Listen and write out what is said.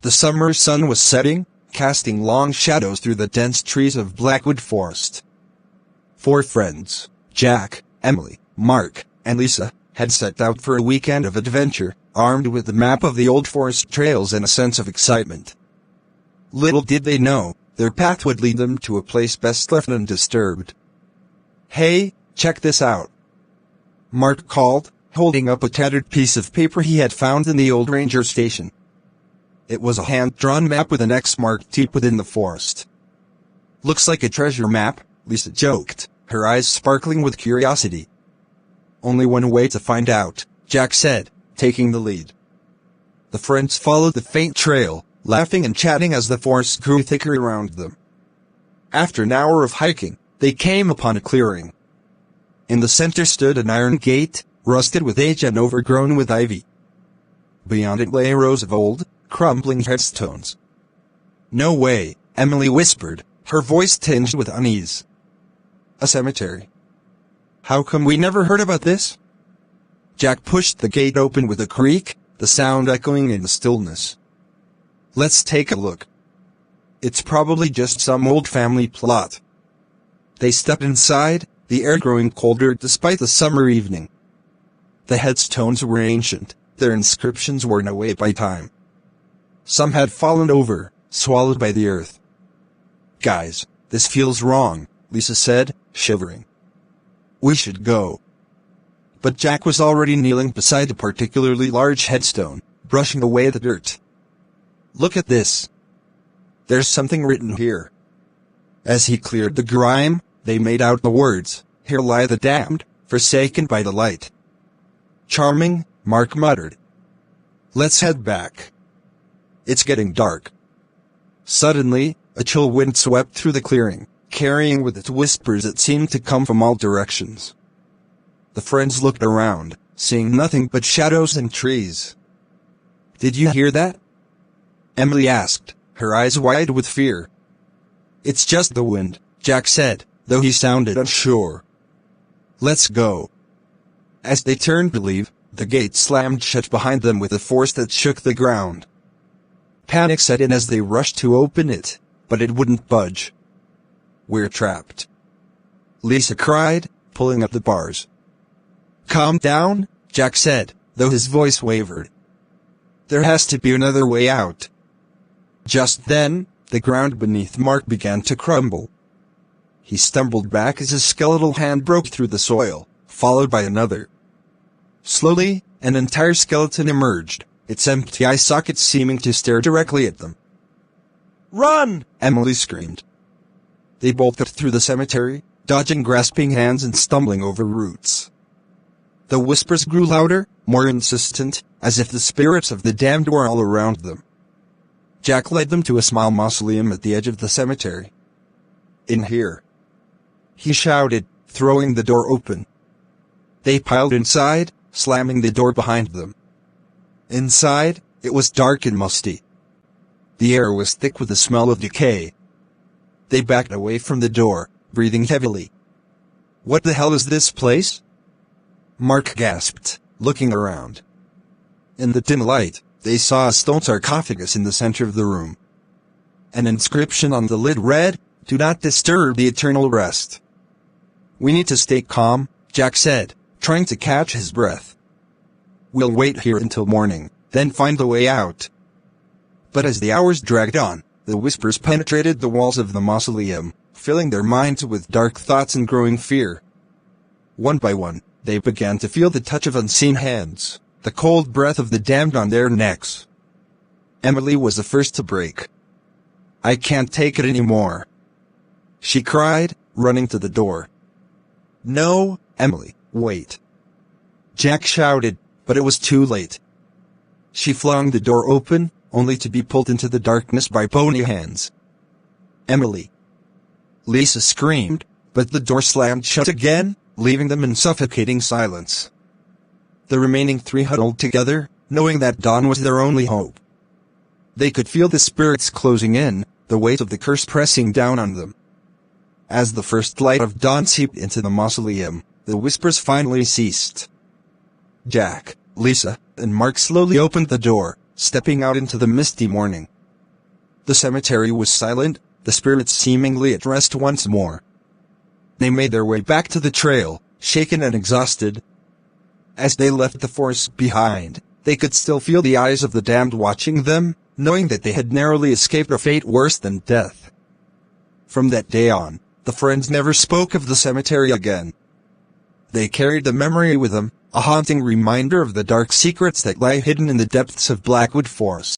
The summer sun was setting, casting long shadows through the dense trees of Blackwood Forest. 4 friends, Jack, Emily, Mark, and Lisa, had set out for a weekend of adventure, armed with the map of the old forest trails and a sense of excitement. Little did they know, their path would lead them to a place best left undisturbed. "Hey, check this out," Mark called, holding up a tattered piece of paper he had found in the old ranger station. It was a hand-drawn map with an X marked deep within the forest. "Looks like a treasure map," Lisa joked, her eyes sparkling with curiosity. "Only one way to find out," Jack said, taking the lead. The friends followed the faint trail, laughing and chatting as the forest grew thicker around them. After an hour of hiking, they came upon a clearing. In the center stood an iron gate, rusted with age and overgrown with ivy. Beyond it lay rows of old, crumbling headstones. "No way," Emily whispered, her voice tinged with unease. "A cemetery. How come we never heard about this?" Jack pushed the gate open with a creak, the sound echoing in the stillness. "Let's take a look. It's probably just some old family plot." They stepped inside, the air growing colder despite the summer evening. The headstones were ancient, their inscriptions worn away by time. Some had fallen over, swallowed by the earth. "Guys, this feels wrong," Lisa said, shivering. "We should go." But Jack was already kneeling beside a particularly large headstone, brushing away the dirt. "Look at this. There's something written here." As he cleared the grime, they made out the words, "Here lie the damned, forsaken by the light." "Charming," Mark muttered. "Let's head back. It's getting dark." Suddenly, a chill wind swept through the clearing, carrying with it whispers that seemed to come from all directions. The friends looked around, seeing nothing but shadows and trees. "Did you hear that?" Emily asked, her eyes wide with fear. "It's just the wind," Jack said, though he sounded unsure. "Let's go." As they turned to leave, the gate slammed shut behind them with a force that shook the ground. Panic set in as they rushed to open it, but it wouldn't budge. "We're trapped," Lisa cried, pulling at the bars. "Calm down," Jack said, though his voice wavered. "There has to be another way out." Just then, the ground beneath Mark began to crumble. He stumbled back as his skeletal hand broke through the soil, followed by another. Slowly, an entire skeleton emerged, its empty eye sockets seeming to stare directly at them. "Run!" Emily screamed. They bolted through the cemetery, dodging grasping hands and stumbling over roots. The whispers grew louder, more insistent, as if the spirits of the damned were all around them. Jack led them to a small mausoleum at the edge of the cemetery. "In here," he shouted, throwing the door open. They piled inside, slamming the door behind them. Inside, it was dark and musty. The air was thick with the smell of decay. They backed away from the door, breathing heavily. "What the hell is this place?" Mark gasped, looking around. In the dim light, they saw a stone sarcophagus in the center of the room. An inscription on the lid read, "Do not disturb the eternal rest." "We need to stay calm," Jack said, trying to catch his breath. "We'll wait here until morning, then find the way out." But as the hours dragged on, the whispers penetrated the walls of the mausoleum, filling their minds with dark thoughts and growing fear. One by one, they began to feel the touch of unseen hands, the cold breath of the damned on their necks. Emily was the first to break. "I can't take it anymore," she cried, running to the door. "No, Emily, wait," Jack shouted, but it was too late. She flung the door open, only to be pulled into the darkness by bony hands. "Emily!" Lisa screamed, but the door slammed shut again, leaving them in suffocating silence. The remaining 3 huddled together, knowing that dawn was their only hope. They could feel the spirits closing in, the weight of the curse pressing down on them. As the first light of dawn seeped into the mausoleum, the whispers finally ceased. Jack, Lisa, and Mark slowly opened the door, stepping out into the misty morning. The cemetery was silent, the spirits seemingly at rest once more. They made their way back to the trail, shaken and exhausted. As they left the forest behind, they could still feel the eyes of the damned watching them, knowing that they had narrowly escaped a fate worse than death. From that day on, the friends never spoke of the cemetery again. They carried the memory with them, a haunting reminder of the dark secrets that lie hidden in the depths of Blackwood Forest.